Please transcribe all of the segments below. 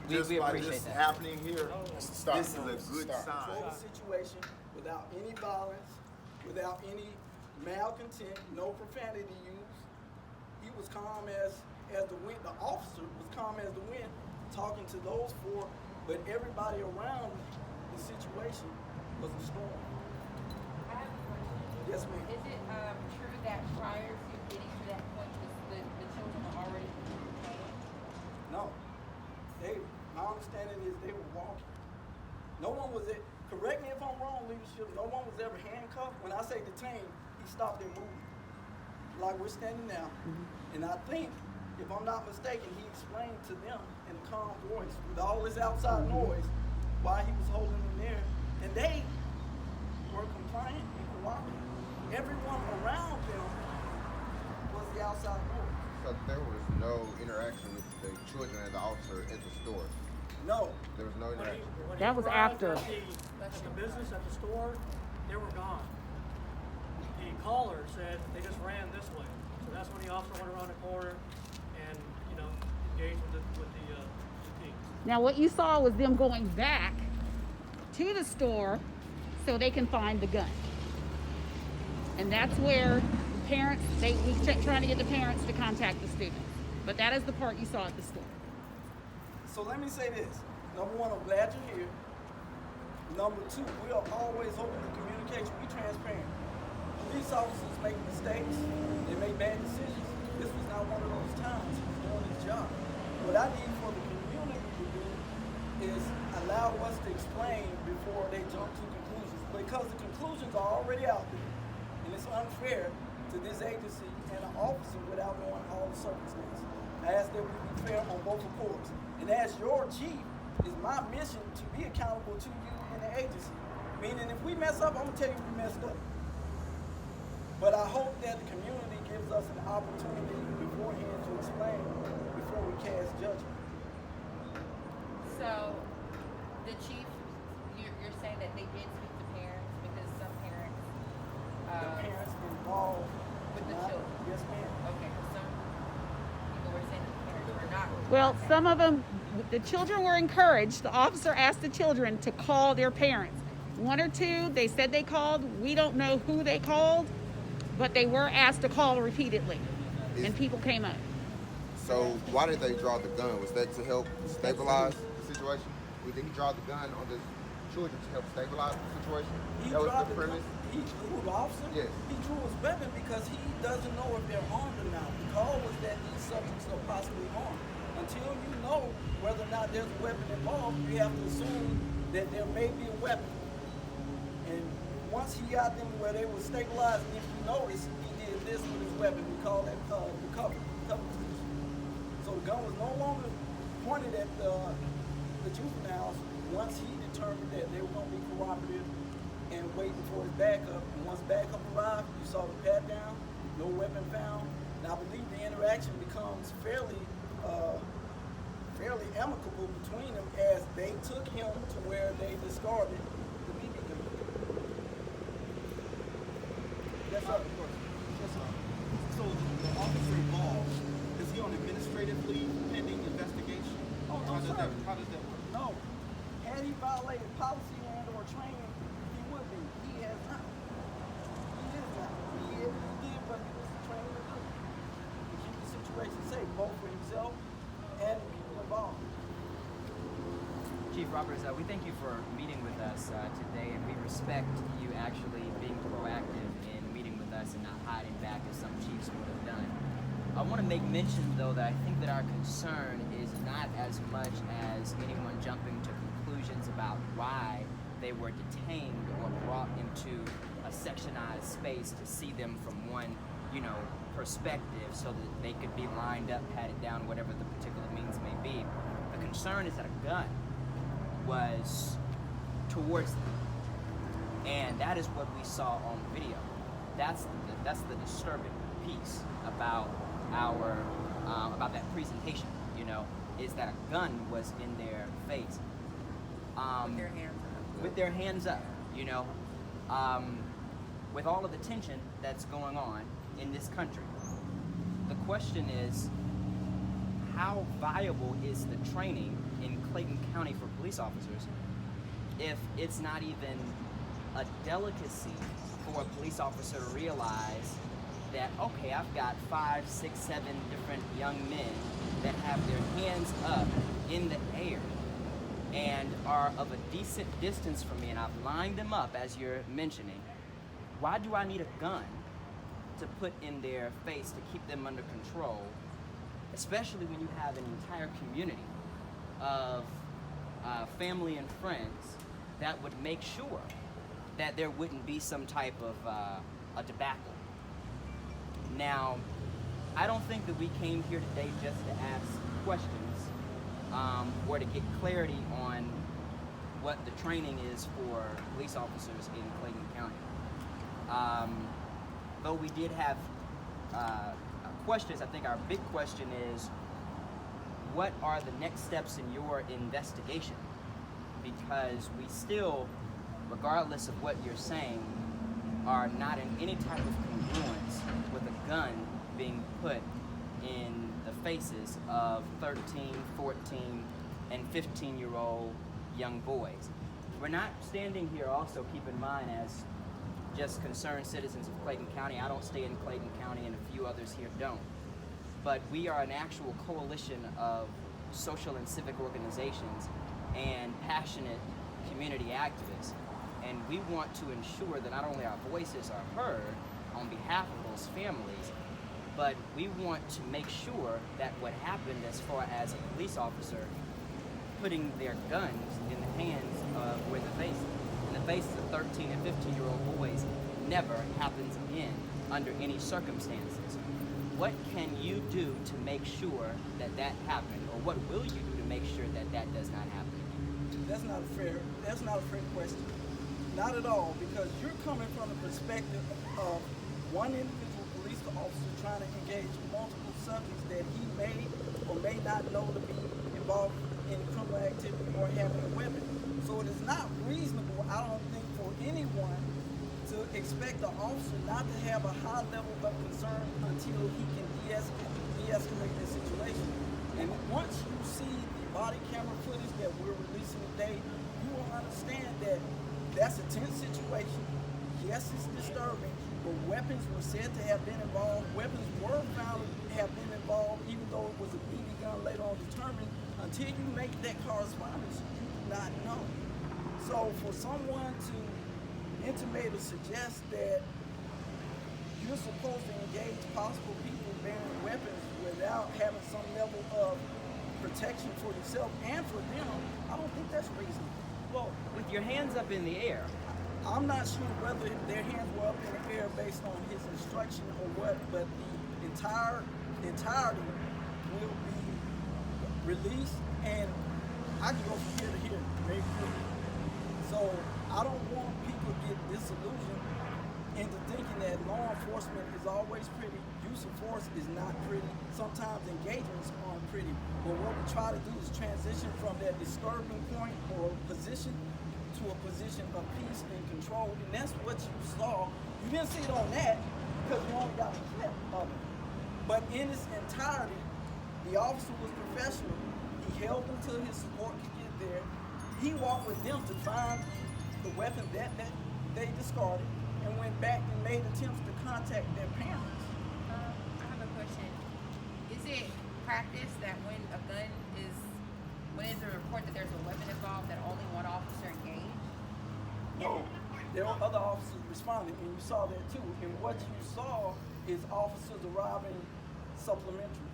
We appreciate that. Happening here, this is a good sign. Control the situation without any violence, without any malcontent, no profanity used. He was calm as the wind. The officer was calm as the wind, talking to those four, but everybody around the situation was a storm. I have a question. Yes, ma'am. Is it true that prior to getting to that point, the children were already detained? No. My understanding is they were walking. No one was correct me if I'm wrong, leadership, no one was ever handcuffed. When I say detained, he stopped their movement. Like we're standing now. Mm-hmm. And I think, if I'm not mistaken, he explained to them in a calm voice, with all this outside noise, why he was holding them there. And they were compliant and cooperating. Everyone around them was the outside noise. So there was no interaction with the children and the officer at the store? No. There was no interaction? When That was arrived after. At the business, at the store, they were gone. The caller said they just ran this way. So that's when the officer went around the corner and, engaged with the team. Now what you saw was them going back to the store so they can find the gun. And that's where the parents, we kept trying to get the parents to contact the students. But that is the part you saw at the store. So let me say this. Number one, I'm glad you're here. Number two, we are always open to communication. Be transparent. Police officers make mistakes. They make bad decisions. This was not one of those times. He was doing his job. What I need for the community to do is allow us to explain before they jump to conclusions. Because the conclusions are already out there. And it's unfair to this agency and an officer without knowing all the circumstances. I ask that we be fair on both reports. And as your chief, it's my mission to be accountable to you and the agency. Meaning if we mess up, I'm gonna tell you we messed up. But I hope that the community gives us an opportunity beforehand to explain before we cast judgment. So, the chief, you're saying that they did speak to parents because some parents. The parents involved with the not- children. Yes, ma'am. Okay, because some people were saying that the parents were not. Well, some of them, the children were encouraged. The officer asked the children to call their parents. One or two, they said they called. We don't know who they called, but they were asked to call repeatedly, and people came up. So why did they draw the gun? Was that to help stabilize the situation? Did he draw the gun on the children to help stabilize the situation? That was the premise? He drew the officer? Yes. He drew his weapon because he doesn't know if they're armed or not. The call was that these subjects are possibly armed. Until you know whether or not there's a weapon involved, you have to assume that there may be a weapon. And once he got them where they were stabilized, if you notice, he did this with his weapon. We call that the cover position. So the gun was no longer pointed at the juveniles once he determined that they were going to be cooperative and waiting for his backup. And once backup arrived, you saw the pat down, no weapon found. And I believe the interaction becomes fairly amicable between them as they took him to where they discarded the BB gun. Yes, sir. Yes, sir. So the officer involved, is he on administrative leave pending investigation? Oh, no, How does sir. how does that work? No. Had he violated policy and or training, he would be. He has not. He is not. He did what he was trained to do. To keep the situation safe, both for himself and the people involved. Chief Roberts, we thank you for meeting with us today, and we respect you actually being proactive in meeting with us and not hiding back as some chiefs would have done. I want to make mention, though, that I think that our concern is not as much as anyone jumping to conclusions about why they were detained or brought into a sectionized space to see them from one, perspective so that they could be lined up, patted down, whatever the particular means may be. The concern is that a gun was towards them, and that is what we saw on video. That's the disturbing piece about about that presentation. Is that a gun was in their face, with their hands up. With all of the tension that's going on in this country, the question is, how viable is the training in Clayton County for police officers if it's not even a delicacy for a police officer to realize that, okay, I've got 5, 6, 7 different young men that have their hands up in the air and are of a decent distance from me, and I've lined them up as you're mentioning. Why do I need a gun to put in their face to keep them under control, especially when you have an entire community of family and friends that would make sure that there wouldn't be some type of a debacle? Now, I don't think that we came here today just to ask questions or to get clarity on what the training is for police officers in Clayton County. Though we did have questions, I think our big question is, what are the next steps in your investigation? Because we still, regardless of what you're saying, are not in any type of congruence with a gun being put in the faces of 13, 14, and 15-year-old young boys. We're not standing here, also keep in mind, as just concerned citizens of Clayton County. I don't stay in Clayton County, and a few others here don't. But we are an actual coalition of social and civic organizations and passionate community activists. And we want to ensure that not only our voices are heard on behalf of those families, but we want to make sure that what happened as far as a police officer putting their guns in the hands of, in the faces of 13 and 15-year-old boys never happens again under any circumstances. What can you do to make sure that that happened, or what will you do to make sure that that does not happen again? That's not a fair question. Not at all, because you're coming from the perspective of one individual police officer trying to engage multiple subjects that he may or may not know to be involved in criminal activity or having a weapon. So it is not reasonable, I don't think, for anyone to expect the officer not to have a high level of concern until he can de-escalate the situation. And once you see the body camera footage that we're releasing today, you will understand that that's a tense situation. Yes, it's disturbing, but weapons were said to have been involved. Weapons were found to have been involved, even though it was a BB gun later on determined. Until you make that correspondence, you do not know. So for someone to intimate or suggest that you're supposed to engage possible people bearing weapons without having some level of protection for yourself and for them, I don't think that's reasonable. Well, with your hands up in the air, I'm not sure whether their hands were up in the air based on his instruction or what, but the entirety will be released, and I can go from here to here very quickly. So I don't want people to get disillusioned into thinking that law enforcement is always pretty. Use of force is not pretty. Sometimes engagements aren't pretty. But what we try to do is transition from that disturbing point or position to a position of peace and control. And that's what you saw. You didn't see it on that because you only got a clip of it. But in its entirety, the officer was professional. He held them till his support could get there. He walked with them to find the weapon that they discarded and went back and made attempts to contact their parents. I have a question. Is it practice that when it's a report that there's a weapon involved, that only one officer engaged? No, there were other officers responding, and you saw that too. And what you saw is officers arriving supplementary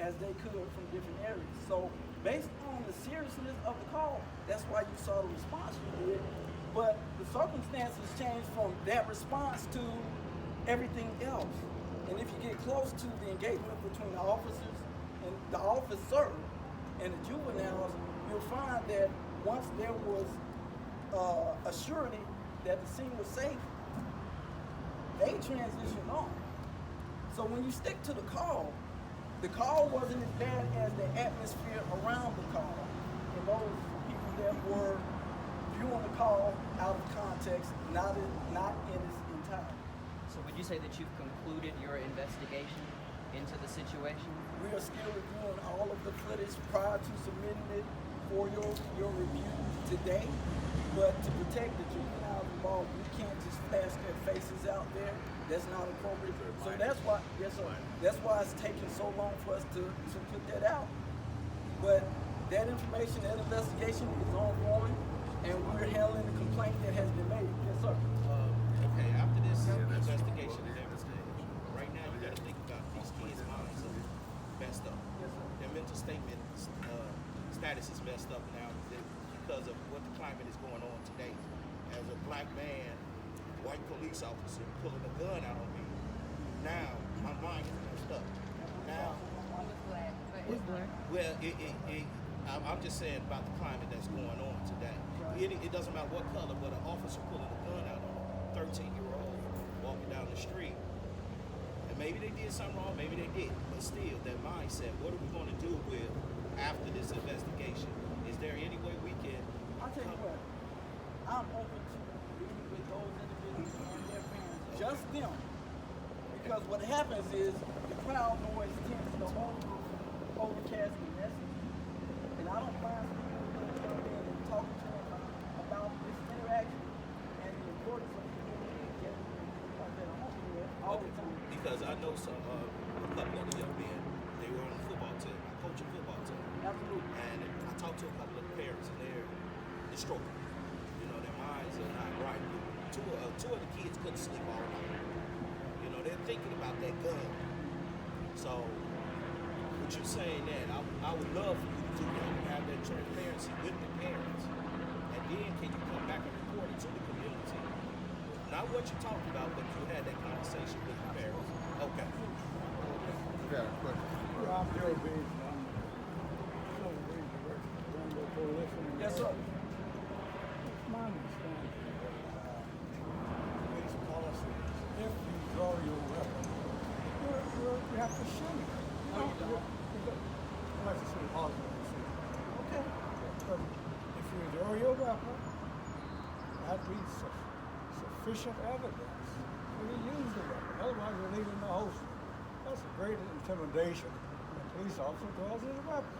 as they could from different areas. So based on the seriousness of the call, that's why you saw the response you did. But the circumstances changed from that response to everything else. And if you get close to the engagement between the officers and the officer and the juveniles, you'll find that once there was a surety that the scene was safe, they transitioned on. So when you stick to the call wasn't as bad as the atmosphere around the call. And those people that were viewing the call out of context, not in its entirety. so would you say that you've concluded your investigation into the situation? We are still reviewing all of the footage prior to submitting it for your review today. But to protect the juveniles involved, we can't just flash their faces out there. That's not appropriate. So that's why, yes sir, that's why it's taking so long for us to put that out. But that information, that investigation is ongoing, and we're handling the complaint that has been made. Yes sir. Okay, after this investigation and everything, right now you got to think about these kids' minds are messed up. Yes sir. Their mental status is messed up now because of what the climate is going on today. As a black man, white police officer pulling a gun out on me, now my mind is messed up. Now, well, I'm just saying about the climate that's going on today. It doesn't matter what color, but an officer pulling a gun out on a 13-year-old walking down the street. And maybe they did something wrong, maybe they didn't. But still, that mindset, what are we going to do with after this investigation? Is there any way we can... I'll tell you what, I'm open to meeting with those individuals and their parents, just them. Because what happens is the crowd noise tends to overcast the message. And I don't mind speaking with those young men and talking to them about this interaction and the importance of community and getting like that home with all the time. Because I know some, a couple of the young men, they were on the football team. I coach a football team. Absolutely. And I talked to a couple of the parents, and they're distraught. You know, their minds are not right. Two of the kids couldn't sleep all night. You know, they're thinking about that gun. So, what you're saying that, I would love for you to do that, and have that transparency with the parents. And then can you come back and report it to the community? Not what you talked about, but you had that conversation with the parents. Okay. You got a question? I'm Joe Beach. I'm Civil Rights Director of the Rainbow Coalition. Yes, sir. It's my understanding that police policy is if you draw your weapon, you have to shoot it. No, you don't. Unless it's in positive shoot. Okay. But if you draw your weapon, that'd be sufficient evidence for you to use the weapon. Otherwise, you're leaving the holster. That's a great intimidation. A police officer draws his weapon.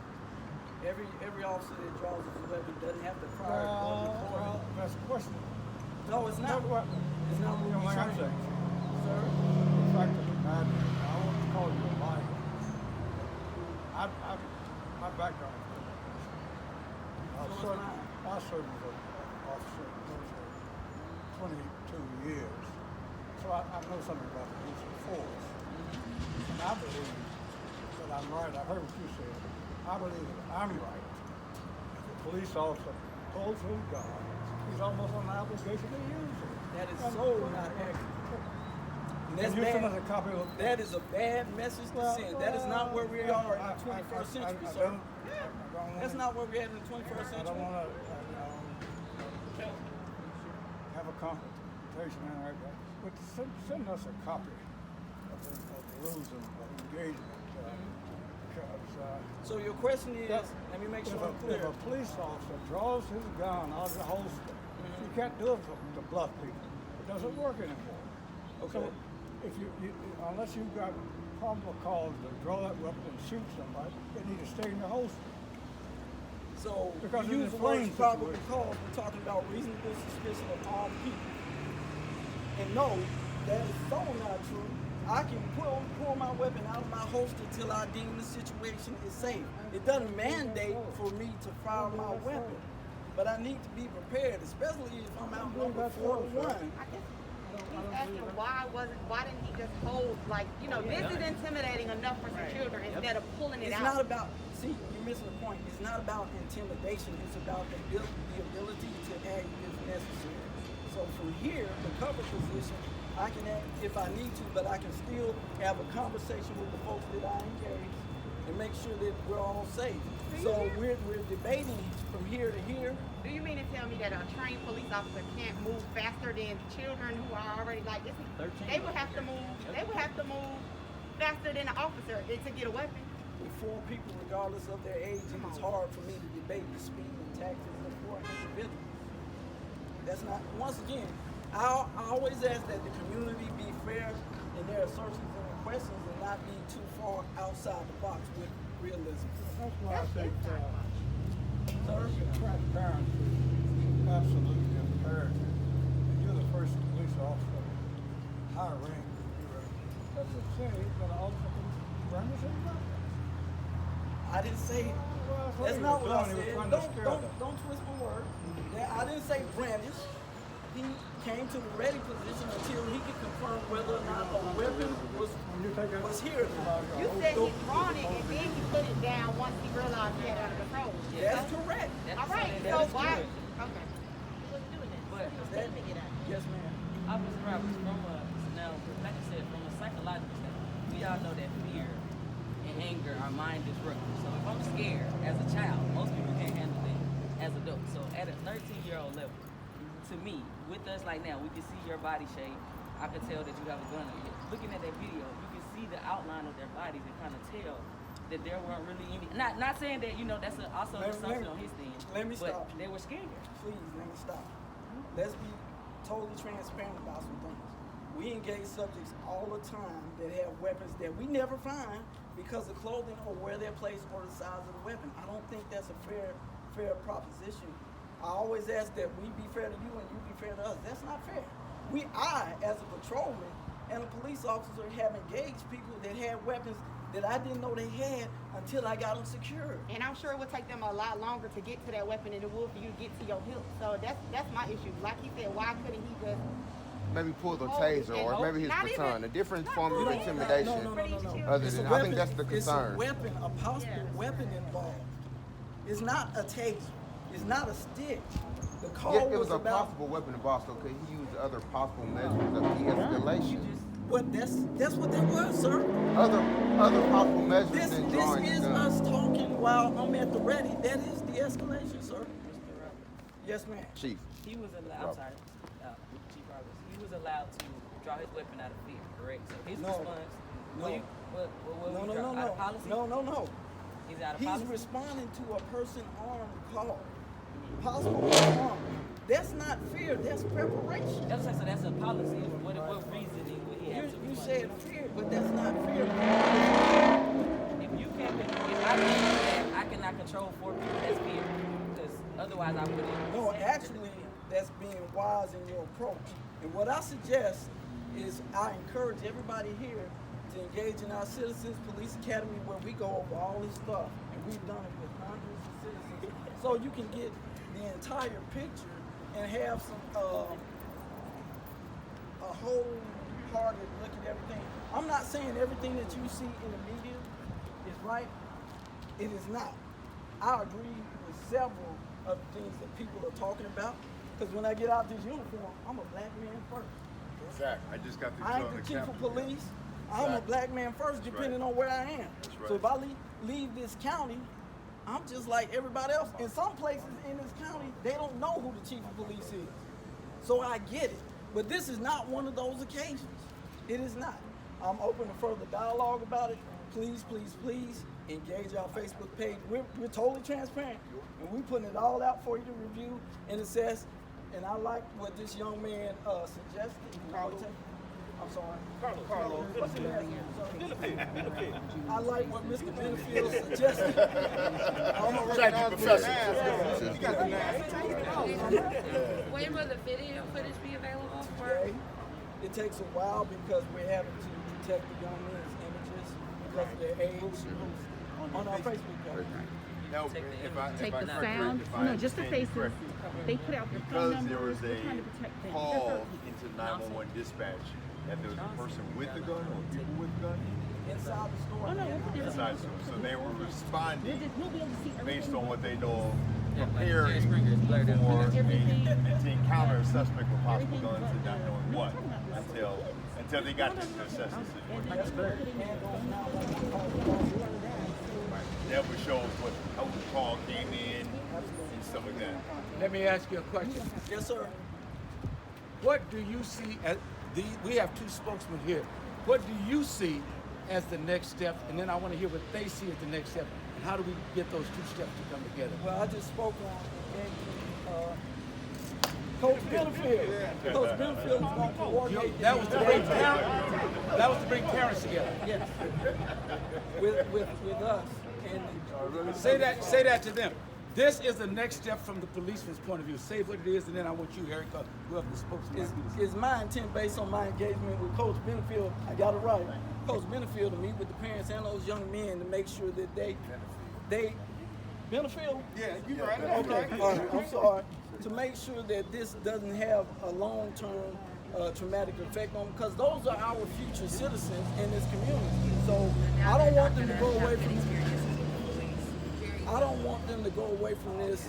Every officer that draws his weapon doesn't have to fire a Well, that's a question. No, it's not. It's not what You know, we're like I'm saying. saying, Sir? the fact of the matter, I won't call you a liar. My background is So is mine. I served as an officer in the military 22 years. So I know something about the use of force. And I believe that I'm right. I heard what you said. I believe that I'm right. If a police officer pulls his gun, he's almost on an obligation to use it. That is And- so not accurate. And that's And you send bad. us a copy of That is a bad message to send. That is not where we are in the 21st century, sir. That's not where we're at in the 21st I don't century. want to have a confrontation and like that. But send us a copy of the rules of engagement. Because So your question is, let me make sure I'm if clear. a police officer draws his gun out of the holster, you can't do it to bluff people. It doesn't work anymore. Okay. So if you unless you've got probable cause to draw that weapon and shoot somebody, they need to stay in the holster. So Because you in use the the word flame probable situation. cause. We're talking about reasonable suspicion of armed people. And no, that is so not true. I can pull my weapon out of my holster till I deem the situation is safe. It doesn't mandate for me to fire my weapon. But I need to be prepared, especially if I'm out number 4-1. I guess he's asking why didn't he just hold, like, you know, this is intimidating enough for some children instead of pulling it It's out. not about, see, you're missing the point. It's not about intimidation. It's about the ability to act if necessary. So from here, the cover position, I can act if I need to, but I can still have a conversation with the folks that I engage and make sure that we're all safe. So we're debating from here to here. Do you mean to tell me that a trained police officer can't move faster than children who are already like this? 13. They would have to move. They would have to move faster than an officer to get a weapon. With 4 people, regardless of their age, and it's hard for me to debate the speed and tactics of 4 individuals. That's not, once again, I always ask that the community be fair in their assertions and questions and not be too far outside the box with realism. That's why I think Transparency is absolutely imperative. And you're the first police officer high rank in the U.S. That's what I'm saying. He's going to also bring us in about that. I didn't say. Well, That's he not was what I doing. He was said. trying to scare them. Don't twist my word. I didn't say brandish. He came to the ready position until he could confirm whether or not a weapon was here. You said he drawn it and then he put it down once he realized he had it under control. That's correct. All right, That so is why? correct. Okay. Yes, ma'am. Officer Roberts, now, like I said, from a psychological standpoint, we all know that fear and anger are mind disruptors. So if I'm scared as a child, most people can't handle it as adults. So at a 13-year-old level, to me, with us like now, we can see your body shape. I can tell that you have a gun on you. Looking at that video, you can see the outline of their bodies and kind of tell that there weren't really any. Not saying that that's also an assumption on his thing. Let me but stop. They were scared. Please, let me stop. Let's be totally transparent about some things. We engage subjects all the time that have weapons that we never find because of clothing or where they're placed or the size of the weapon. I don't think that's a fair proposition. I always ask that we be fair to you and you be fair to us. That's not fair. I, as a patrolman and a police officer, have engaged people that had weapons that I didn't know they had until I got them secured. And I'm sure it would take them a lot longer to get to that weapon than it would for you to get to your hilt. So that's my issue. Like he said, why couldn't he just Maybe pull the hold taser and or hold- maybe his not baton. even- A different not form of really. intimidation. No. Other It's a than, I weapon. think that's the concern. It's a weapon, a possible weapon involved. It's not a taser. It's not a stick. The call Yeah, it was a about. possible weapon involved, so could he use other possible measures of de-escalation? But that's what that was, sir. Other possible measures This than drawing is the gun. us talking while I'm at the ready. That is de-escalation, sir. Yes, ma'am. Chief. He was allowed. I'm sorry, Chief Roberts. He was allowed to draw his weapon out of fear, correct? So his No. response. No. Will we draw out of policy? No. He's out of He's policy. responding to a person armed call. Possible armed. That's not fear. That's preparation. That's so that's a policy. What reasoning would he have to You respond? said fear, but that's not fear. If you can't, if I think that I cannot control 4 people, that's fear. Because otherwise I wouldn't. No, actually, that's being wise in your approach. And what I suggest is I encourage everybody here to engage in our Citizens Police Academy where we go over all this stuff. And we've done it with hundreds of citizens. So you can get the entire picture and have some a wholehearted look at everything. I'm not saying everything that you see in the media is right. It is not. I agree with several of the things that people are talking about. Because when I get out this uniform, I'm a black man first. Exactly. I just got through I ain't the chief of police. I'm a black man first, depending on where I am. That's So right. if I leave this county, I'm just like everybody else. In some places in this county, they don't know who the chief of police is. So I get it. But this is not one of those occasions. It is not. I'm open to further dialogue about it. Please, please, please engage our Facebook page. We're totally transparent. And we're putting it all out for you to review and assess. And I like what this young man suggested. I'm sorry. Carlos. What's his name? I like what Mr. Benefield suggested. Thank you, Professor. You got the name. When will the video footage be available for? Okay. It takes a while because we're having to protect the young men's images because of their age on our Facebook page. Now, if I take the correct- sound? if Oh, I no, just the understand you faces. correctly, They put out their phone because numbers. there was We're trying to a protect them. call into 911 dispatch that there was a person with a gun or people with a gun Inside the store. Oh, no, we'll put it inside the store. So they were responding We'll be able to see everything. based on what they know of Yeah, like preparing Jerry Springer is blurred out. for Everything. to encounter a suspect with possible Everything guns and not but knowing the- what no, I'm talking about until they got to assess the situation. That would show us what how the call came in and stuff like that. Let me ask you a question. Yes, sir. What do you see as we have two spokesmen here. What do you see as the next step? And then I want to hear what they see as the next step. And how do we get those two steps to come together? Well, I just spoke on Coach Benefield. Coach Benefield is going to coordinate. That was to bring parents together. Yes. With us. And Say that to them. This is the next step from the policeman's point of view. Say what it is, and then I want you, Eric, whoever the spokesman is. It's my intent based on my engagement with Coach Benefield. I got it right. Coach Benefield to meet with the parents and those young men to make sure that they Benefield? Yeah, you right. Okay, all right, I'm sorry. To make sure that this doesn't have a long-term traumatic effect on them, because those are our future citizens in this community. So I don't want them to go away from this. I don't want them to go away from this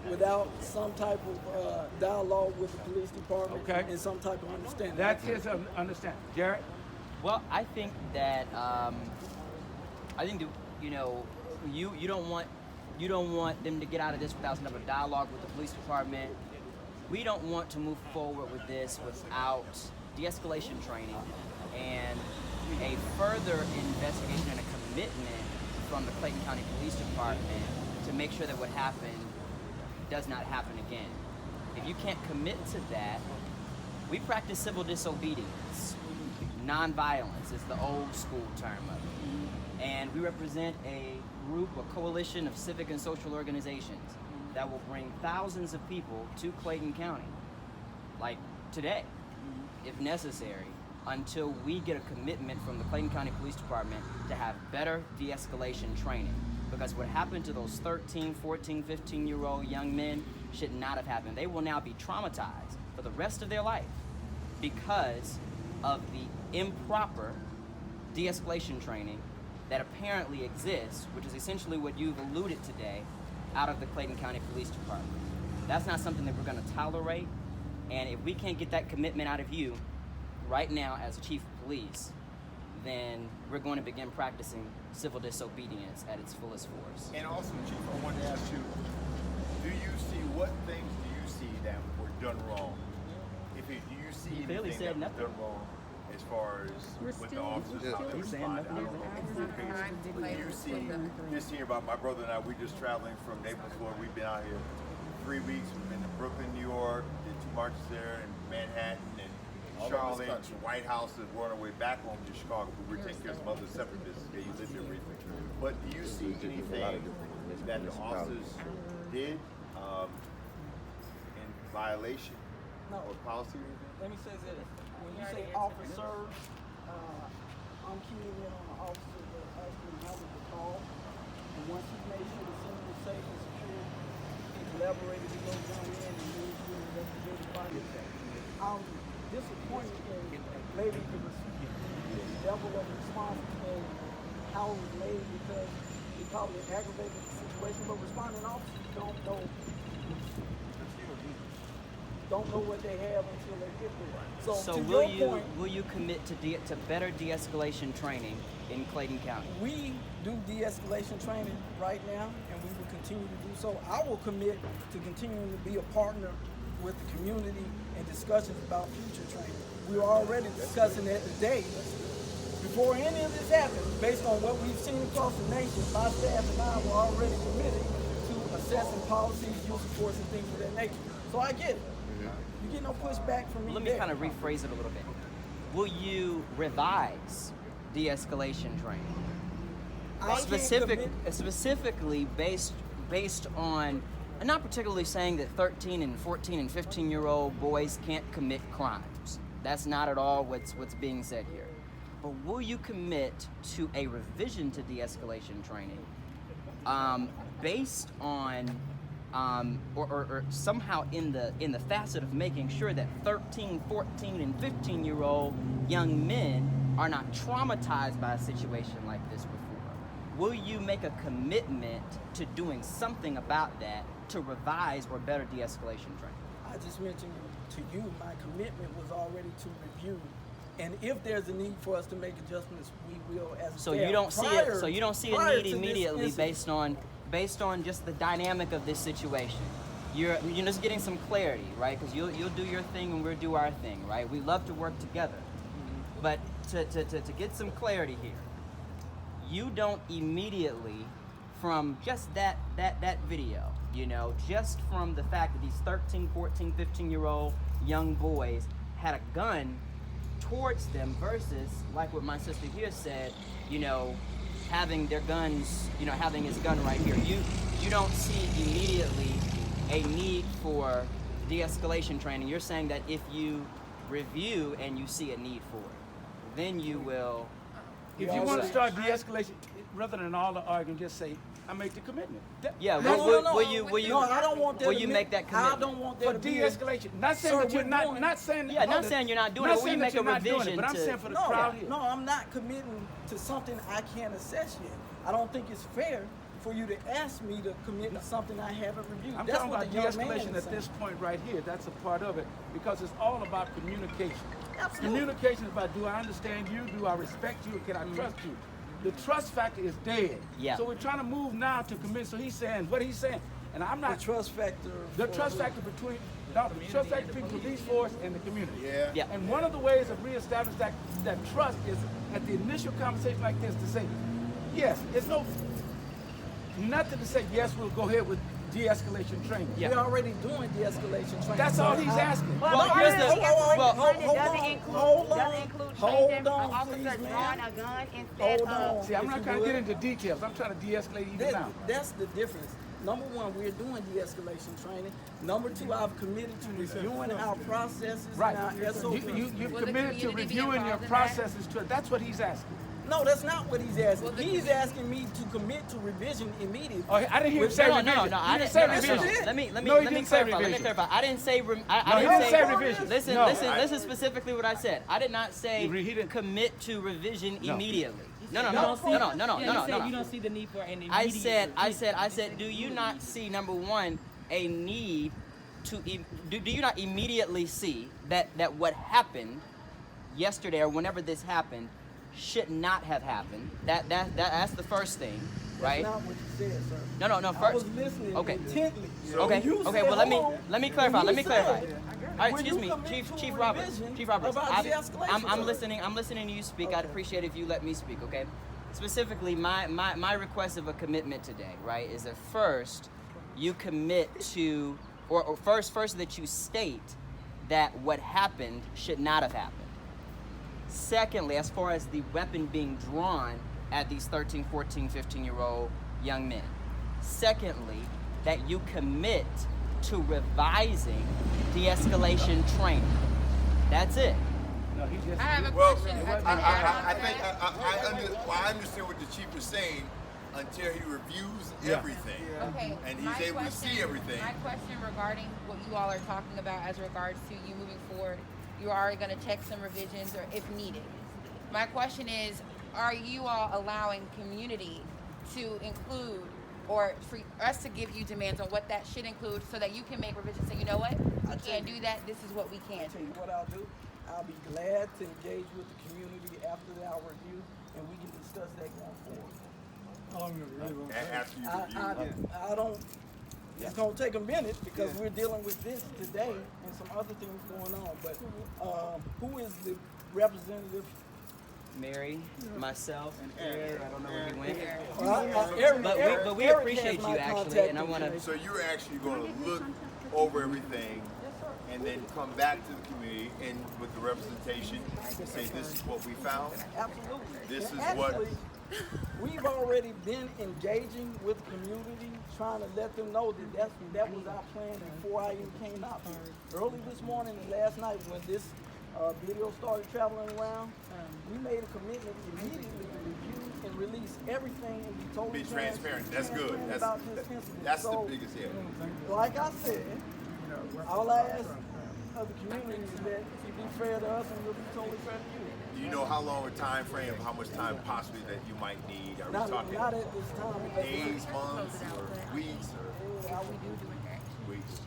without some type of dialogue with the police department and some type of understanding. That's his understanding. Jared? Well, I think that you don't want them to get out of this without some type of dialogue with the police department. We don't want to move forward with this without de-escalation training and a further investigation and a commitment from the Clayton County Police Department to make sure that what happened does not happen again. If you can't commit to that, we practice civil disobedience. Nonviolence is the old school term of it. And we represent a group, a coalition of civic and social organizations that will bring thousands of people to Clayton County, like today, if necessary, until we get a commitment from the Clayton County Police Department to have better de-escalation training. Because what happened to those 13, 14, 15-year-old young men should not have happened. They will now be traumatized for the rest of their life because of the improper de-escalation training that apparently exists, which is essentially what you've alluded today, out of the Clayton County Police Department. That's not something that we're going to tolerate, and if we can't get that commitment out of you right now as a chief of police, then we're going to begin practicing civil disobedience at its fullest force. And also, Chief, I wanted to ask you, what things do you see that were done wrong? Do you see He clearly anything said that was nothing. done wrong as far as with the officers? He's saying nothing. But do you see this here about my brother and I, we just traveling from Naples, Florida. We've been out here 3 weeks. We've been to Brooklyn, New York, did 2 marches there, and Manhattan, and Charlotte, White House, and we're on our way back home to Chicago. But we're taking care of some other separate business. Yeah, you lived here briefly. But do you see anything that the officers did in violation or policy or anything? Let me say this. When you say officers, I'm keying in on the officer that actually handled the call. And once he made sure the scene was safe and secure, he collaborated with those young men and moved through the investigative findings. I'm disappointed in maybe the level of response and how it was made, because it probably aggravated the situation, but responding officers don't know what they have until they get there. So to will your point, you commit to better de-escalation training in Clayton County? we do de-escalation training right now, and we will continue to do so. I will commit to continuing to be a partner with the community in discussions about future training. We were already discussing that today. Before any of this happened, based on what we've seen across the nation, my staff and I were already committed to assessing policies, use of force, and things of that nature. So I get it. You get no pushback from me. Let me kind of rephrase it a little bit. Will you revise de-escalation training? Specifically based on, I'm not particularly saying that 13 and 14 and 15-year-old boys can't commit crimes. That's not at all what's being said here. But will you commit to a revision to de-escalation training based on or somehow in the facet of making sure that 13, 14, and 15-year-old young men are not traumatized by a situation like this before? Will you make a commitment to doing something about that to revise or better de-escalation training? I just mentioned to you my commitment was already to review, and if there's a need for us to make adjustments, we will. As So staff. you don't see it. So you don't see a prior need to this immediately incident. based on just the dynamic of this situation. You're just getting some clarity, right? Because you'll do your thing and we'll do our thing, right? We love to work together, but to get some clarity here, you don't immediately, from just that video, just from the fact that these 13, 14, 15-year-old young boys had a gun towards them versus, like what my sister here said, having their guns, having his gun right here. you don't see immediately a need for de-escalation training. You're saying that if you review and you see a need for it, then you will. If you want to start de-escalation, rather than all the arguing, just say, I make the commitment. Yeah, No, will you no, I don't want that. will you make that commitment? I don't want that For to be de-escalation. Not saying Sir, that you're we're not, doing- not saying. Yeah, not saying you're not doing it, but will you make a revision But I'm to- saying for the No, crowd here. no, I'm not committing to something I can't assess yet. I don't think it's fair for you to ask me to commit to something I haven't reviewed. I'm That's talking what about the young man de-escalation is at this saying. point right here. That's a part of it because it's all about communication. Absolutely. Communication is about, do I understand you? Do I respect you? Can I trust you? The trust factor is dead. Yeah. So we're trying to move now to commit. So he's saying what he's saying, and I'm The not. trust factor. The for trust who? factor between the trust factor between police force and the community. Yeah. Yeah. And one of the ways of reestablishing that trust is at the initial conversation like this to say, yes, it's nothing to say yes, we'll go ahead with de-escalation training. Yeah. We're already doing de-escalation training. That's all he's asking. Well, here's the- well, hold on, officer please, drawing man. a gun instead Hold of. on. See, I'm If not you trying to would. get into details. I'm trying to de-escalate even now. That's the difference. Number one, we're doing de-escalation training. Number two, I've committed to reviewing our processes Right. and our SOPs. You've Will the committed to community be reviewing your involved in that? processes to that's what he's asking. No, that's not what he's asking. Well, the He's community- asking me to commit to revision immediately. Oh, I didn't hear him With- say No, revision. no, He I didn't didn't say no, revision. it. Let me No, he let me didn't say clarify. Let me revision. clarify. I didn't say. No, he I didn't didn't say revision. Listen, No. listen specifically what I said. I did not say He didn't. commit to revision No. immediately. No, You don't see- yeah, you said you no. don't see the need for an immediate. I said, do you not see, number one, a need to, do you not immediately see that what happened yesterday or whenever this happened should not have happened? That's the first thing, right? That's not what you said, sir. No, I first. was listening Okay. intently. Okay, When you okay, said, well let me clarify. when Let you me clarify. said, All right, when excuse you me, commit to Chief a Roberts. revision Chief Roberts. about de-escalation, I'm sir. listening to you speak. I'd appreciate if you let me speak, okay? Specifically, my request of a commitment today, right, is that first you commit to, or first that you state that what happened should not have happened. Secondly, as far as the weapon being drawn at these 13, 14, 15-year-old young men. Secondly, that you commit to revising de-escalation training. That's it. No, he just. I have a Well, question. I understand what the chief is saying until he reviews Yeah. everything. Okay. And he's my able to question- see everything. My question regarding what you all are talking about as regards to you moving forward, you are going to check some revisions or if needed. My question is, are you all allowing community to include or for us to give you demands on what that should include so that you can make revisions? So you know what? We can't do that. This is what we I'll can tell do. you what I'll do. I'll be glad to engage with the community after our review, and we can discuss that going forward. How long you really gonna take? After you review. I don't. It's gonna take a minute because we're dealing with this today and some other things going on. But who is the representative? Mary, myself, and Eric. I don't know where he went. Eric, But we Eric appreciate has my you actually, contact and I want to. information. So you're actually going to look over everything and then come back to the community and with the representation and say this is what we found. Absolutely. This And is what- actually, we've already been engaging with the community, trying to let them know that that was our plan before I even came out here. Early this morning and last night when this video started traveling around, we made a commitment immediately to review and release everything and be totally Be transparent. That's good. transparent That's about this incident. that's the So, biggest hit. like I said, all I ask of the community is that you be fair to us and we'll be totally fair to you. Do you know how long a time frame, how much time possibly that you might need? Are we talking Not at this time. because days, months, or weeks, or weeks?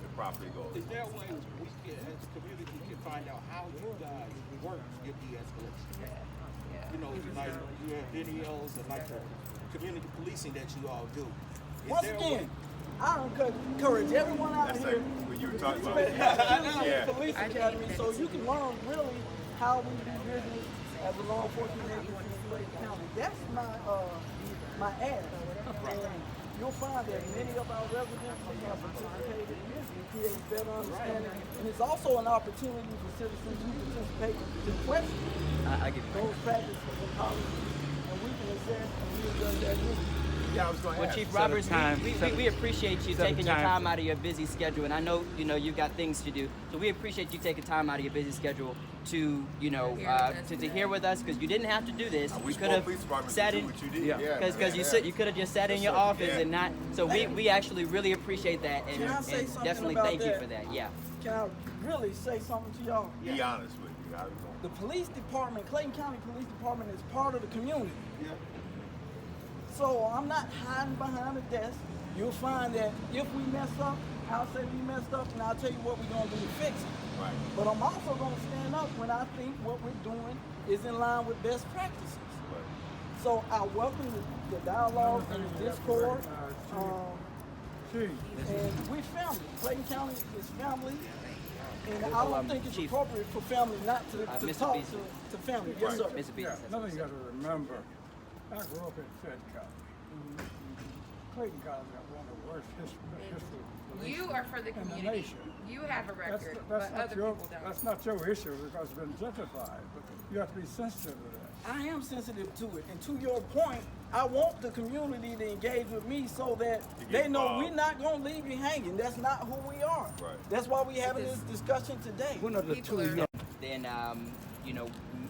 The property goes. Is there a way we can, as a community, can find out how you guys work your de-escalation? You know, like you have videos and like the community policing that you all do. Is Once there a way- again, I encourage everyone out That's here like what you were talking about. to Yeah. Police Academy so you can learn really how we do business as a law enforcement agency in Slade County. That's my ad. And you'll find that many of our residents have participated in this and create better understanding. And it's also an opportunity for citizens who participate to question I give you. those practices and policies. And we can assess and we adjust that. Yeah, I was going to Well, ask. Chief Set a Roberts, time- we appreciate you set a taking your time time for- out of your busy schedule, and I know you've got things to do. So we appreciate you taking time out of your busy schedule to to hear with us, because you didn't have to do this. I You wish could more have police departments sat would in do what you did. Yeah. because you could have just sat in your office and not. So we actually really appreciate that, and, Can I say and something definitely about thank you that? for that. Yeah. Can I really say something to y'all? Be honest with you. The police department, Clayton County Police Department, is part of the community. Yeah. So I'm not hiding behind a desk. You'll find that if we mess up, I'll say we messed up, and I'll tell you what we're gonna do to fix it. Right. But I'm also gonna stand up when I think what we're doing is in line with best practices. Right. So I welcome the dialogue and the discord. And we family. Clayton County is family. And I don't think it's Chief. appropriate for family not to Mr. talk Beasley. to family. Yes, sir. Mr. Beasley Yeah, has another something thing to you got to remember, I grew up in Fed County. Clayton County got one of the worst history You are for the in the community. nation. You have a That's, record, that's, but not other your, people don't. that's not your issue because it's been gentrified, but you have to be sensitive to that. I am sensitive to it. And to your point, I want the community to engage with me so that To get they know involved. we're not going to leave you hanging. That's not who we are. Right. That's why we're having this discussion today. One of the People two are- young. Then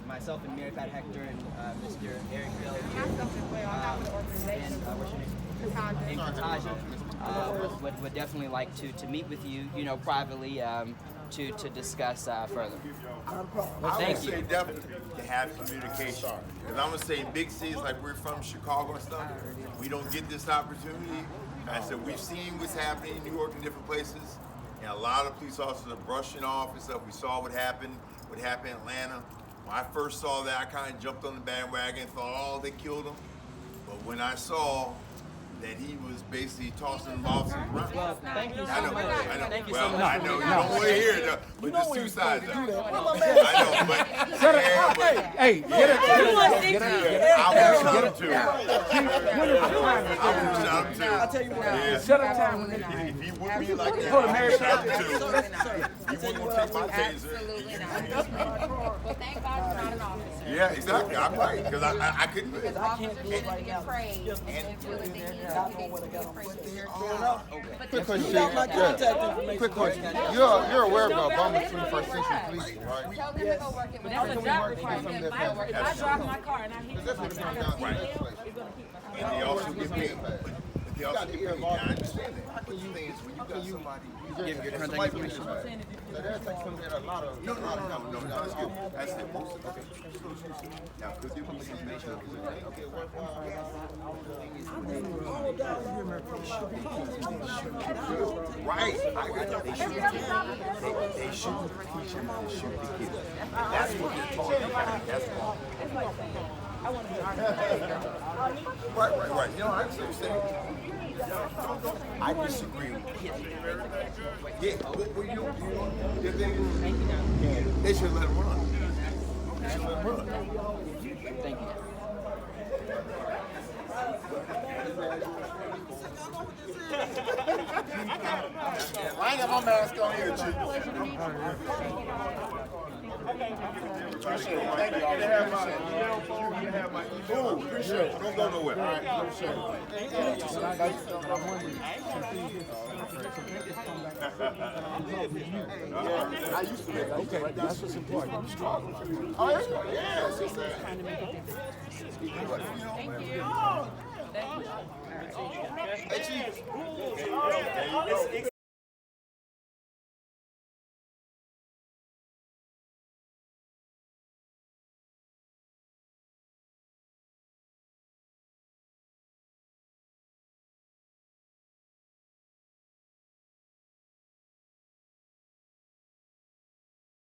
myself and Mary Pat Hector and Mr. Eric Bill Have something going on. I have an organization. what's your name? Cassandra. And Kataja would definitely like to meet with you, privately to discuss further. Not a problem. I Thank would you. say definitely to have communication. Because I'm gonna say in big cities like we're from, Chicago and stuff, we don't get this opportunity. I said we've seen what's happening in New York and different places, and a lot of police officers are brushing off and stuff. We saw what happened in Atlanta. When I first saw that, I kind of jumped on the bandwagon and thought, oh, they killed him. But when I saw that he was basically tossing them officers around. Well, thank you I so know, much. I know. Thank you Well, so much. I know you don't want to hear it, but there's two sides of it. Where my I man? know, but yeah, but Hey, get it. I will shout him too. I will I'll shout him tell too. you what. Yeah. Set a time. If he would be like that, Go to I Mary would shout Pat. him too. He wouldn't want to take my taser. Absolutely not. Well, thank God you're not an officer. Yeah, exactly. I'm right because I couldn't do it. Officers shouldn't get praised and feel that they need to be appreciated. Quick question. You got my contact information. Quick question. You're aware of the Obama 21st Century Police, right? Tell them to go work it with How us. can we work with some of their families? If I drive my car and I hit That's what's going down in legislation. And they also get paid. But they also get paid. Yeah, I understand that. But the thing is, when you got somebody, Give your contact somebody information. so there's like some that a lot of no, that's good. That's it. Okay. Now, could you please information? okay, what Right. I got that. They should teach him to shoot the kids. That's what they're talking about. That's all. Right. You know, I understand. I disagree with you. Yeah, what you know, they should let him run. They should let him run. Thank you. I ain't got my mask on here, Chief. Appreciate it. Thank you. Appreciate it. Don't go nowhere. All right. I used to make Okay, that's what's important. Oh, yeah. It's just that. Thank you. Hey, Chief.